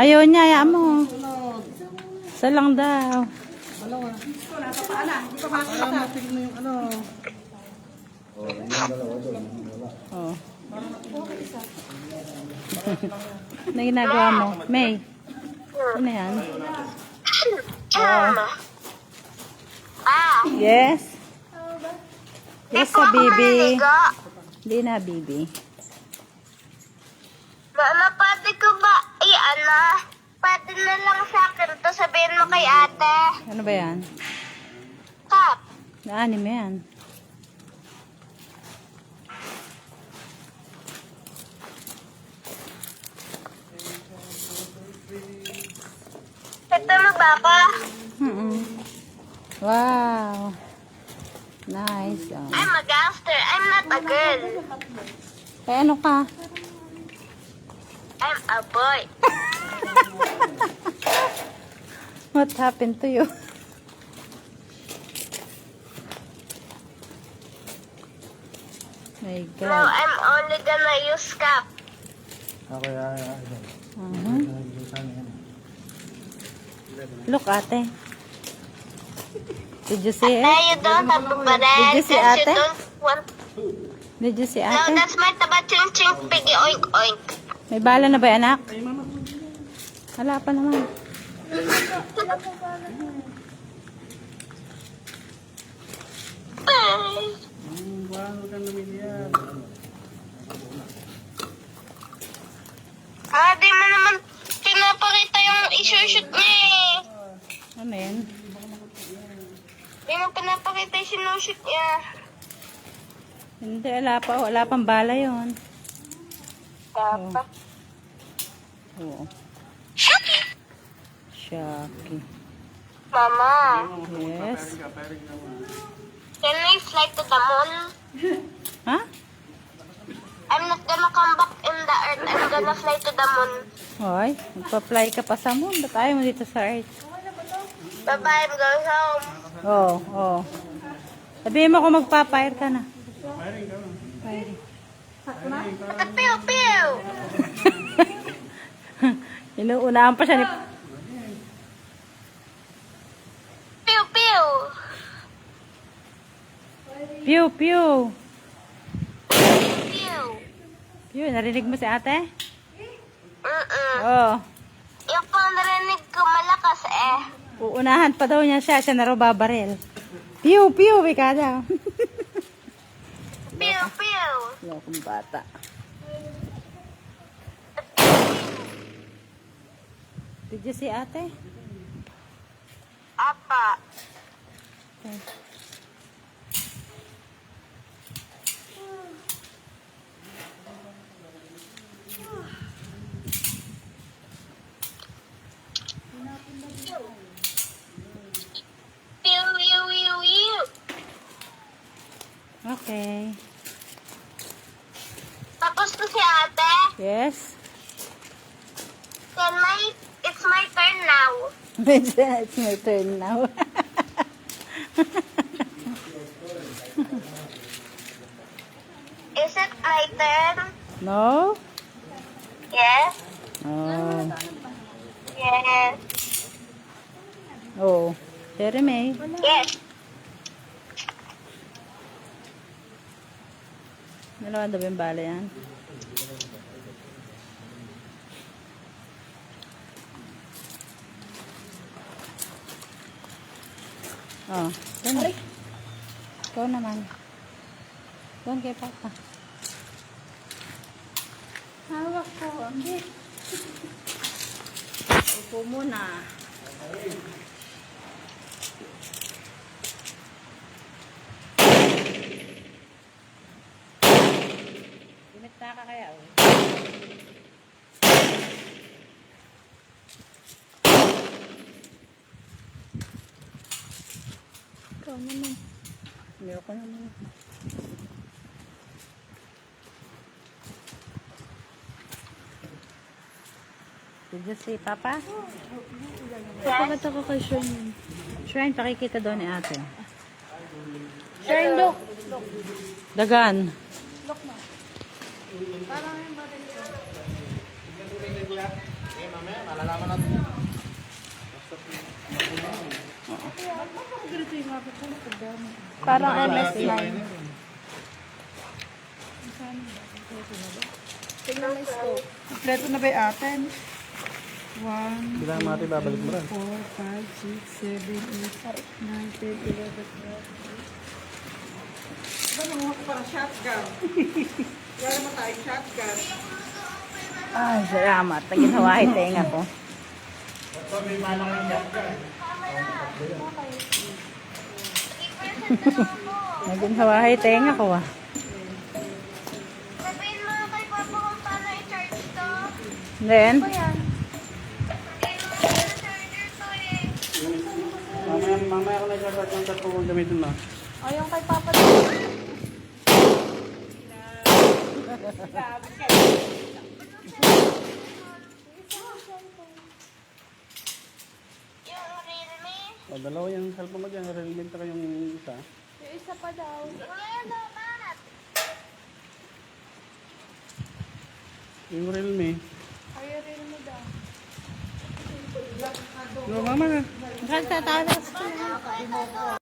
Ayaw niya, ayaw mo. Isa lang daw. Dalawa. Nasa paala. Hindi pa makakita. Matig na yung ano. Oh. Ano ginagawa mo? May. Ano yan? Yes. Yes sa bibi. Hindi na bibi. Mama, pwede ko ba pwede na lang sa akin to sabihin mo kay ate. Ano ba yan? Kap. Na-anime yan. Ito mo ba ako? Wow. Nice. Oh. I'm a gangster. I'm not a girl. Kaya ano ka? I'm a boy. What happened to you? My No, God. I'm only gonna use cap. Okay, Look, ate. Did you see it? Now you don't have to put Did you it see since you ate? don't want. Did you see No, ate? that's my taba-ching-ching piggy oink oink. May bala na ba, anak? Wala pa naman. Di mo naman pinapakita yung isushoot niya eh. Ano yan? Di mo pinapakita yung sinushoot niya. Hindi, wala pa. Wala pang bala yun. Dapat. Oo. Shaki. Mama, Yes. can we fly to the moon? Ha? I'm not gonna come back in the earth. I'm gonna fly to the moon. Hoy, magpa-fly ka pa sa moon. Ba't ayaw mo dito sa Earth? Bye-bye, I'm going home. Oo, oo. Sabihin mo kung magpa-fire ka na. Fire. Pew-pew! Inuunahan pa siya ni... Pew-pew! Pew, pew. Pew! Pew, narinig mo si ate? Mm-mm. Oo. Yung pang narinig ko malakas eh. Uunahan pa daw niya siya. Siya na raw babaril. Pew, pew. Wika daw. Pew-pew! Lokong bata. Did you see ate? Apa. Okay. Pew-pew-pew-pew! Okay. Tapos to si ate. Yes. It's my turn now. It's my turn now. Is it my turn? No? Yes. Oh. Yes. Oh. Jeremy. Yes. Dalawa daw yung bala yan. Oh. Doon. Ikaw naman. Doon kay Papa. Hawak ko. Hindi. Upo muna. Limit na ka kaya? Ikaw naman. Meron ko naman. Did you see Papa? Pagkat ako kay Shrine. Shrine, pakikita daw ni ate. Shrine, look. Dagan. Parang yung balik ko. Parang MS9. Tingnan mo yung scope. Kompleto na ba yung atin? 1, Kailangan natin babalik mo rin. 4, 5, 6, 7, 8, 9, 10, 11, 12. Ba, nanguha ko para shotgun. Wala naman tayong shotgun. Ay, salamat. Naginawahi tenga ko. Naginawahi tenga ko ah. Sabihin mo kay Papa kung paano i-charge to. Then, Sabihin mo kay charger to eh. Mamaya ako nagsasabi ng tatlo kong gamitin mo. O, yung kay Papa. Yung Realme. O, dalawa yung cellphone mo dyan. Relevant ka yung isa. Yung isa pa daw. Wala naman. Yung Realme. Ay, rin mo daw. No, mama na. nagtatalas ko.